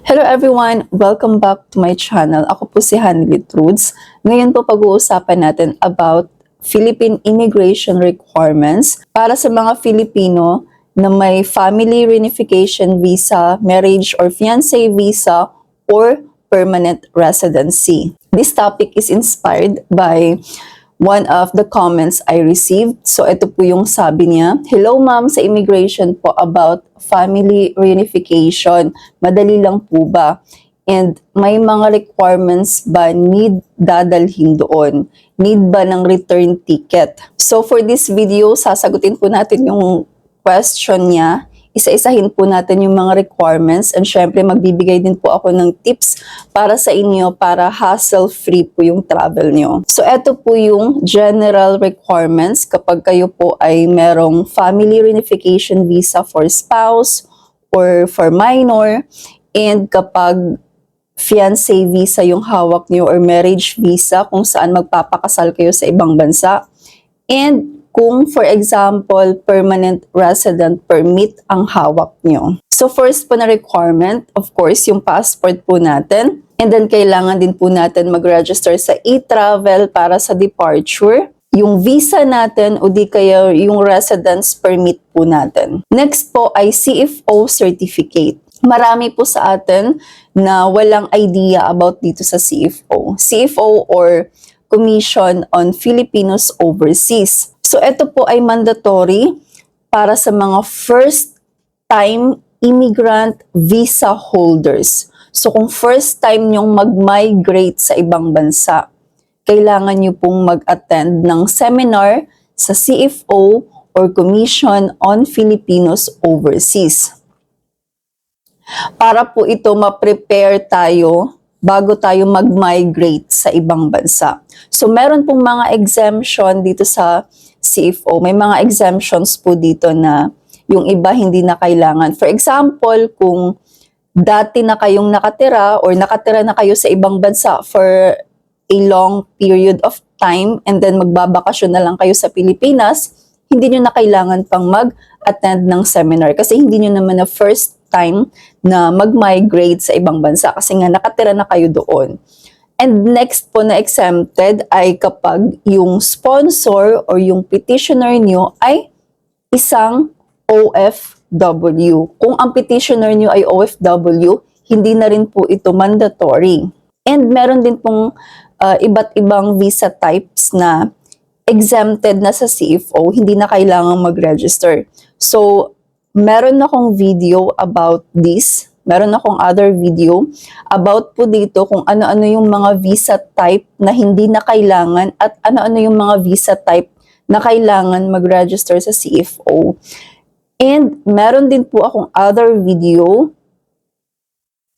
Hello everyone! Welcome back to my channel. Ako po si Hanily Trudes. Ngayon po pag-uusapan natin about Philippine immigration requirements para sa mga Filipino na may family reunification visa, marriage or fiancé visa, or permanent residency. This topic is inspired by one of the comments I received. So ito po yung sabi niya, "Hello ma'am, sa immigration po about family reunification. Madali lang po ba? And may mga requirements ba need dadalhin doon? Need ba ng return ticket?" So for this video, sasagutin po natin yung question niya. Isa-isahin po natin yung mga requirements and syempre magbibigay din po ako ng tips para sa inyo para hassle-free po yung travel nyo. So eto po yung general requirements kapag kayo po ay merong family reunification visa for spouse or for minor, and kapag fiancé visa yung hawak nyo or marriage visa kung saan magpapakasal kayo sa ibang bansa, and kung, for example, permanent resident permit ang hawak nyo. So first po na requirement, of course, yung passport po natin. And then kailangan din po natin mag-register sa e-travel para sa departure. Yung visa natin o di kaya yung residence permit po natin. Next po ay CFO certificate. Marami po sa atin na walang idea about dito sa CFO. CFO or Commission on Filipinos Overseas. So, ito po ay mandatory para sa mga first-time immigrant visa holders. So, kung first time nyong mag-migrate sa ibang bansa, kailangan nyo pong mag-attend ng seminar sa CFO or Commission on Filipinos Overseas. Para po ito ma-prepare tayo bago tayo mag-migrate sa ibang bansa. So, meron pong mga exemption dito sa CFO. May mga exemptions po dito na yung iba hindi na kailangan. For example, kung dati na kayong nakatira or nakatira na kayo sa ibang bansa for a long period of time and then magbabakasyon na lang kayo sa Pilipinas, hindi nyo na kailangan pang mag-attend ng seminar kasi hindi nyo naman na first time na mag-migrate sa ibang bansa kasi nga nakatira na kayo doon. And next po na exempted ay kapag yung sponsor or yung petitioner nyo ay isang OFW. Kung ang petitioner nyo ay OFW, hindi na rin po ito mandatory. And meron din pong iba't ibang visa types na exempted na sa CFO, hindi na kailangang mag-register. So, meron akong video about this. Meron akong other video about po dito kung ano-ano yung mga visa type na hindi na kailangan at ano-ano yung mga visa type na kailangan mag-register sa CFO. And meron din po akong other video,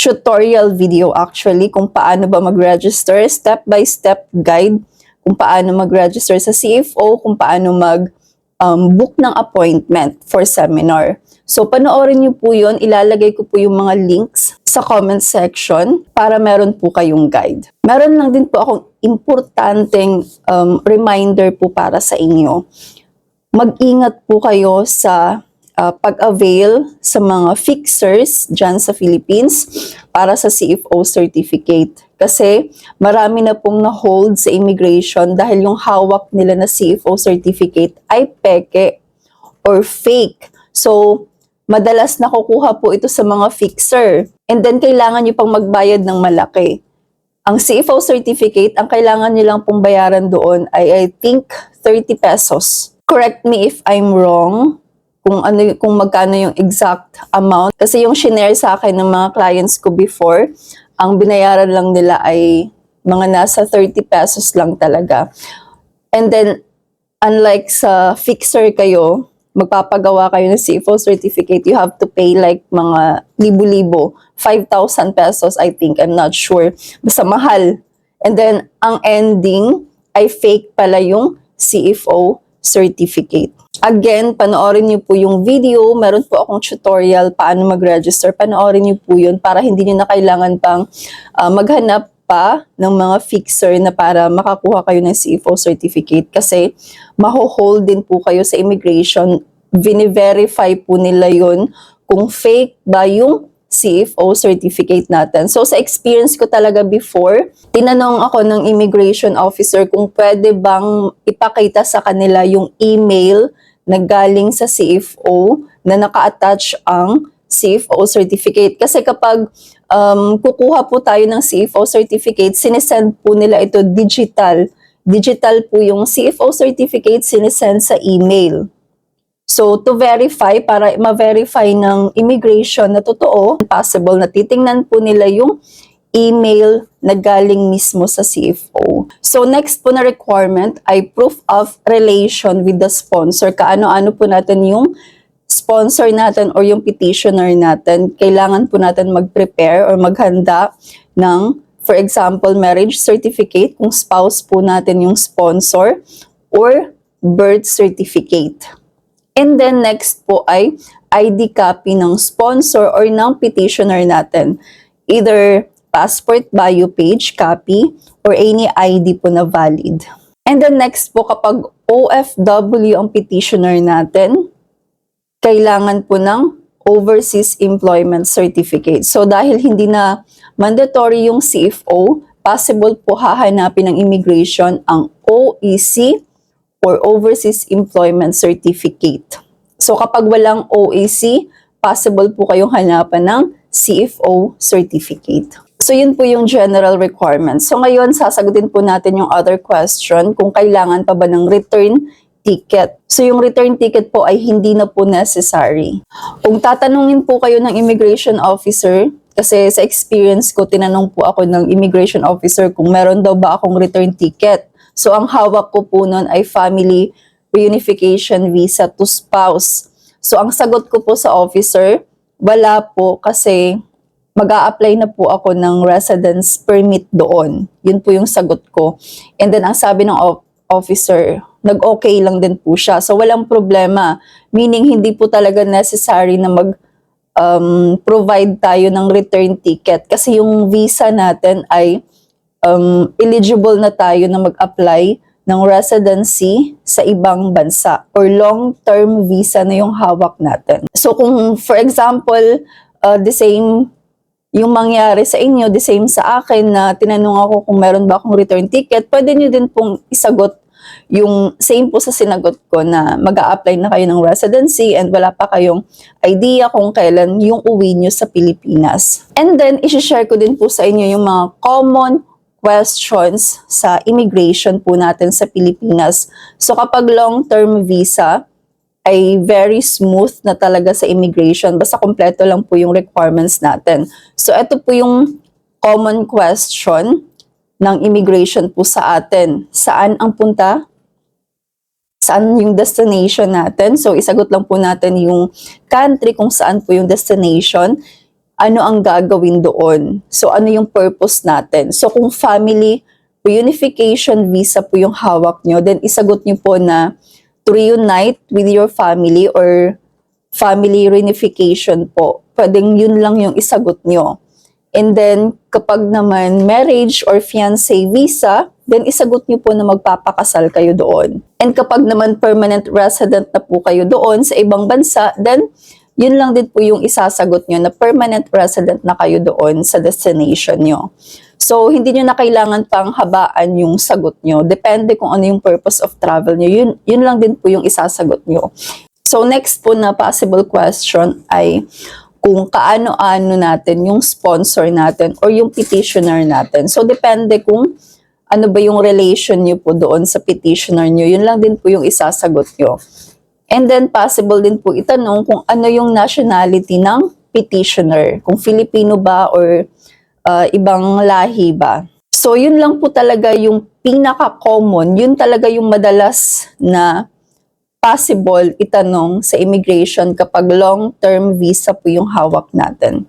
tutorial video actually, kung paano ba mag-register, step-by-step guide kung paano mag-register sa CFO, kung paano mag-book ng appointment for seminar. So, panoorin niyo po yun. Ilalagay ko po yung mga links sa comment section para meron po kayong guide. Meron lang din po akong importanteng reminder po para sa inyo. Mag-ingat po kayo sa pag-avail sa mga fixers dyan sa Philippines para sa CFO certificate. Kasi marami na pong na-hold sa immigration dahil yung hawak nila na CFO certificate ay peke or fake. So, madalas nakukuha po ito sa mga fixer. And then, kailangan nyo pang magbayad ng malaki. Ang CFO certificate, ang kailangan nyo lang pong bayaran doon ay I think 30 pesos. Correct me if I'm wrong kung magkano yung exact amount. Kasi yung shinare sa akin ng mga clients ko before, ang binayaran lang nila ay mga nasa 30 pesos lang talaga. And then, unlike sa fixer kayo, magpapagawa kayo ng CFO certificate, you have to pay like mga libo-libo. 5,000 pesos, I think. I'm not sure. Basta mahal. And then, ang ending ay fake pala yung CFO certificate. Again, panoorin niyo po yung video. Meron po akong tutorial paano mag-register. Panoorin niyo po yun para hindi niyo na kailangan pang maghanap pa ng mga fixer na para makakuha kayo ng CFO certificate kasi maho-hold din po kayo sa immigration. Vini-verify po nila yun kung fake ba yung CFO certificate natin. So sa experience ko talaga before, tinanong ako ng immigration officer kung pwede bang ipakita sa kanila yung email na galing sa CFO na naka-attach ang CFO certificate. Kasi kapag kukuha po tayo ng CFO certificate, sinesend po nila ito digital. Digital po yung CFO certificate, sinesend sa email. So, to verify, para ma-verify ng immigration na totoo, possible na titingnan po nila yung email na galing mismo sa CFO. So, next po na requirement ay proof of relation with the sponsor. Kaano-ano po natin yung sponsor natin or yung petitioner natin. Kailangan po natin mag-prepare or maghanda ng, for example, marriage certificate kung spouse po natin yung sponsor or birth certificate. And then next po ay ID copy ng sponsor or ng petitioner natin. Either passport bio page copy or any ID po na valid. And then next po kapag OFW ang petitioner natin, kailangan po ng overseas employment certificate. So dahil hindi na mandatory yung CFO, possible po hahanapin ng immigration ang OEC or Overseas Employment Certificate. So kapag walang OEC, possible po kayong hanapan ng CFO certificate. So yun po yung general requirements. So ngayon, sasagutin po natin yung other question kung kailangan pa ba ng return ticket. So yung return ticket po ay hindi na po necessary. Kung tatanungin po kayo ng immigration officer, kasi sa experience ko, tinanong po ako ng immigration officer kung meron daw ba akong return ticket. So, ang hawak ko po nun ay family reunification visa to spouse. So, ang sagot ko po sa officer, wala po kasi mag-a-apply na po ako ng residence permit doon. Yun po yung sagot ko. And then, ang sabi ng officer, nag-okay lang din po siya. So, walang problema. Meaning, hindi po talaga necessary na provide tayo ng return ticket. Kasi yung visa natin ay eligible na tayo na mag-apply ng residency sa ibang bansa or long-term visa na yung hawak natin. So kung for example, the same yung mangyari sa inyo, the same sa akin na tinanong ako kung meron ba akong return ticket, pwede nyo din pong isagot yung same po sa sinagot ko na mag-a-apply na kayo ng residency and wala pa kayong idea kung kailan yung uwi nyo sa Pilipinas. And then, isi-share ko din po sa inyo yung mga common questions sa immigration po natin sa Pilipinas. So kapag long-term visa, ay very smooth na talaga sa immigration. Basta kompleto lang po yung requirements natin. So ito po yung common question ng immigration po sa atin. Saan ang punta? Saan yung destination natin? So isagot lang po natin yung country kung saan po yung destination. Ano ang gagawin doon? So, ano yung purpose natin? So, kung family reunification visa po yung hawak nyo, then isagot nyo po na to reunite with your family or family reunification po. Pwedeng yun lang yung isagot nyo. And then, kapag naman marriage or fiancé visa, then isagot nyo po na magpapakasal kayo doon. And kapag naman permanent resident na po kayo doon sa ibang bansa, then yun lang din po yung isasagot nyo na permanent resident na kayo doon sa destination nyo. So, hindi nyo na kailangan pang habaan yung sagot nyo. Depende kung ano yung purpose of travel nyo. Yun lang din po yung isasagot nyo. So, next po na possible question ay kung kaano-ano natin yung sponsor natin or yung petitioner natin. So, depende kung ano ba yung relation nyo po doon sa petitioner nyo. Yun lang din po yung isasagot nyo. And then, possible din po itanong kung ano yung nationality ng petitioner. Kung Filipino ba or ibang lahi ba. So, yun lang po talaga yung pinaka-common. Yun talaga yung madalas na possible itanong sa immigration kapag long-term visa po yung hawak natin.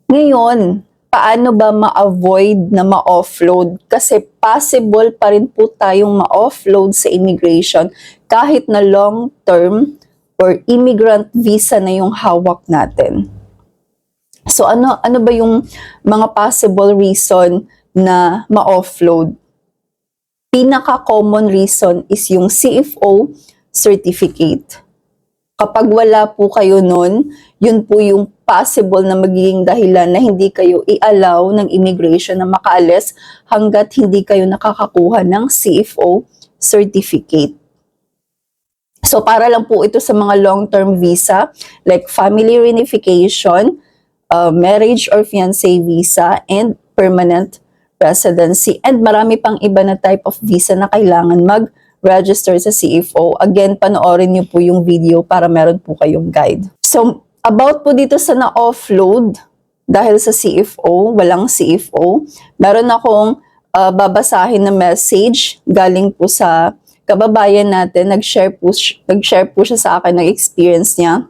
Ngayon, paano ba ma-avoid na ma-offload? Kasi possible pa rin po tayong ma-offload sa immigration kahit na long-term or immigrant visa na yung hawak natin. So ano ba yung mga possible reason na ma-offload? Pinaka-common reason is yung CFO certificate. Kapag wala po kayo nun, yun po yung possible na magiging dahilan na hindi kayo i-allow ng immigration na makaalis hanggat hindi kayo nakakakuha ng CFO certificate. So para lang po ito sa mga long-term visa like family reunification, marriage or fiancé visa, and permanent residency. And marami pang iba na type of visa na kailangan mag-register sa CFO. Again, panoorin niyo po yung video para meron po kayong guide. So about po dito sa na-offload dahil sa CFO, walang CFO, meron akong babasahin na message galing po sa kababayan natin. Nag-share po siya sa akin ng experience niya.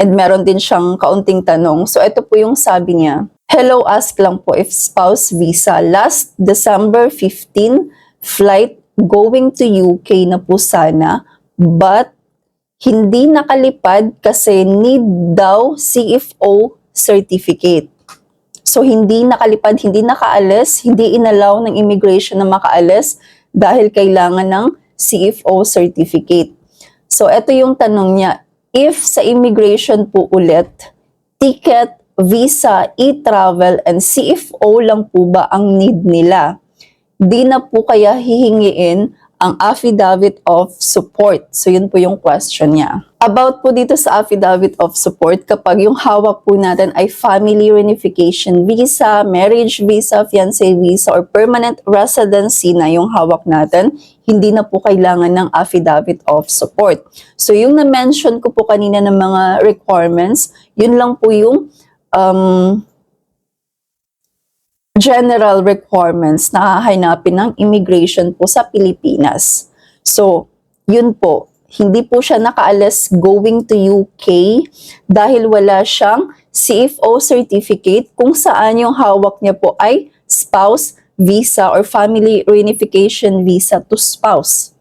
And meron din siyang kaunting tanong. So ito po yung sabi niya. Hello, ask lang po if spouse visa. Last December 15, flight going to UK na po sana. But hindi nakalipad kasi need daw CFO certificate. So hindi nakalipad, hindi nakaalis, hindi inalaw ng immigration na makaalis dahil kailangan ng CFO certificate. So ito yung tanong niya, if sa immigration po ulit, ticket, visa, e-travel, and CFO lang po ba ang need nila? Di na po kaya hihingiin ang affidavit of support? So yun po yung question niya. About po dito sa affidavit of support, kapag yung hawak po natin ay family reunification visa, marriage visa, fiancé visa, or permanent residency na yung hawak natin, hindi na po kailangan ng affidavit of support. So yung na-mention ko po kanina ng mga requirements, yun lang po yung general requirements na hahanapin ng immigration po sa Pilipinas. So, yun po. Hindi po siya nakaalis going to UK dahil wala siyang CFO certificate kung saan yung hawak niya po ay spouse visa or family reunification visa to spouse.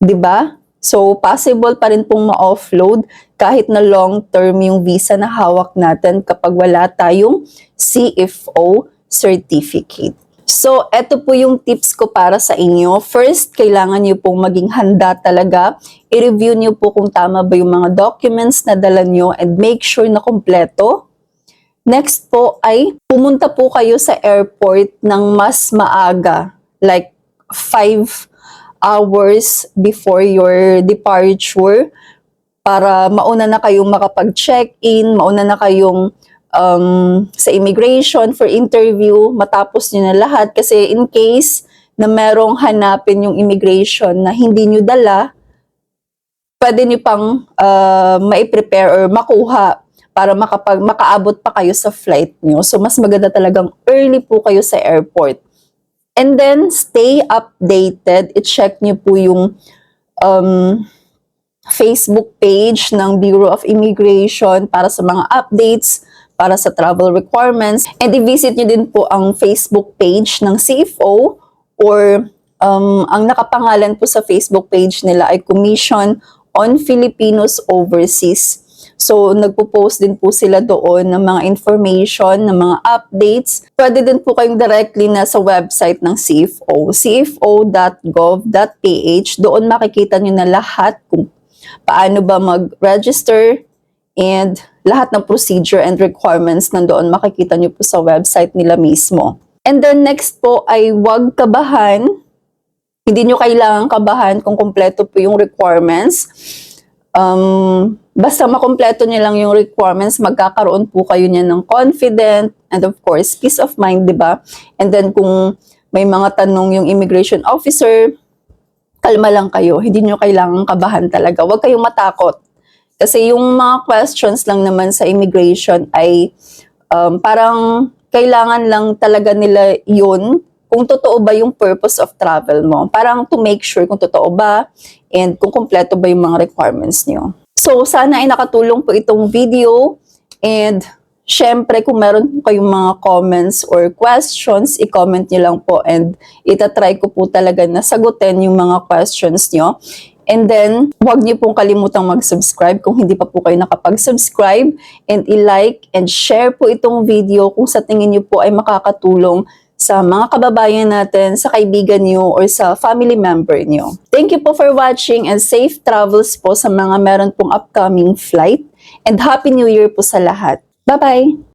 'Di ba? So, possible pa rin pong ma-offload kahit na long-term yung visa na hawak natin kapag wala tayong CFO certificate. So, eto po yung tips ko para sa inyo. First, kailangan nyo pong maging handa talaga. I-review nyo po kung tama ba yung mga documents na dala nyo and make sure na kompleto. Next po ay pumunta po kayo sa airport ng mas maaga, like 5 hours before your departure para mauna na kayong makapag-check-in, mauna na kayong sa immigration for interview, matapos nyo na lahat. Kasi in case na merong hanapin yung immigration na hindi nyo dala, pwede nyo pang mai-prepare or makuha para makaabot pa kayo sa flight nyo. So, mas maganda talagang early po kayo sa airport. And then, stay updated. I-check nyo po yung Facebook page ng Bureau of Immigration para sa mga updates, para sa travel requirements. And i-visit nyo din po ang Facebook page ng CFO or ang nakapangalan po sa Facebook page nila ay Commission on Filipinos Overseas. So, nagpo-post din po sila doon ng mga information, ng mga updates. Pwede din po kayong directly na sa website ng CFO, cfo.gov.ph. Doon makikita nyo na lahat kung paano ba mag-register and lahat ng procedure and requirements nandoon makikita nyo po sa website nila mismo. And then next po ay huwag kabahan. Hindi nyo kailangan kabahan kung kompleto po yung requirements. Basta makompleto nyo lang yung requirements, magkakaroon po kayo niyan ng confident and of course, peace of mind, di ba? And then kung may mga tanong yung immigration officer, kalma lang kayo. Hindi nyo kailangan kabahan talaga. Huwag kayong matakot. Kasi yung mga questions lang naman sa immigration ay parang kailangan lang talaga nila yun kung totoo ba yung purpose of travel mo. Parang to make sure kung totoo ba and kung kompleto ba yung mga requirements nyo. So, sana ay nakatulong po itong video and syempre kung meron po kayong mga comments or questions, i-comment nyo lang po and itatry ko po talaga na sagutin yung mga questions nyo. And then, huwag niyo pong kalimutang mag-subscribe kung hindi pa po kayo nakapag-subscribe and i-like and share po itong video kung sa tingin niyo po ay makakatulong sa mga kababayan natin, sa kaibigan niyo or sa family member niyo. Thank you po for watching and safe travels po sa mga meron pong upcoming flight and Happy New Year po sa lahat. Bye-bye!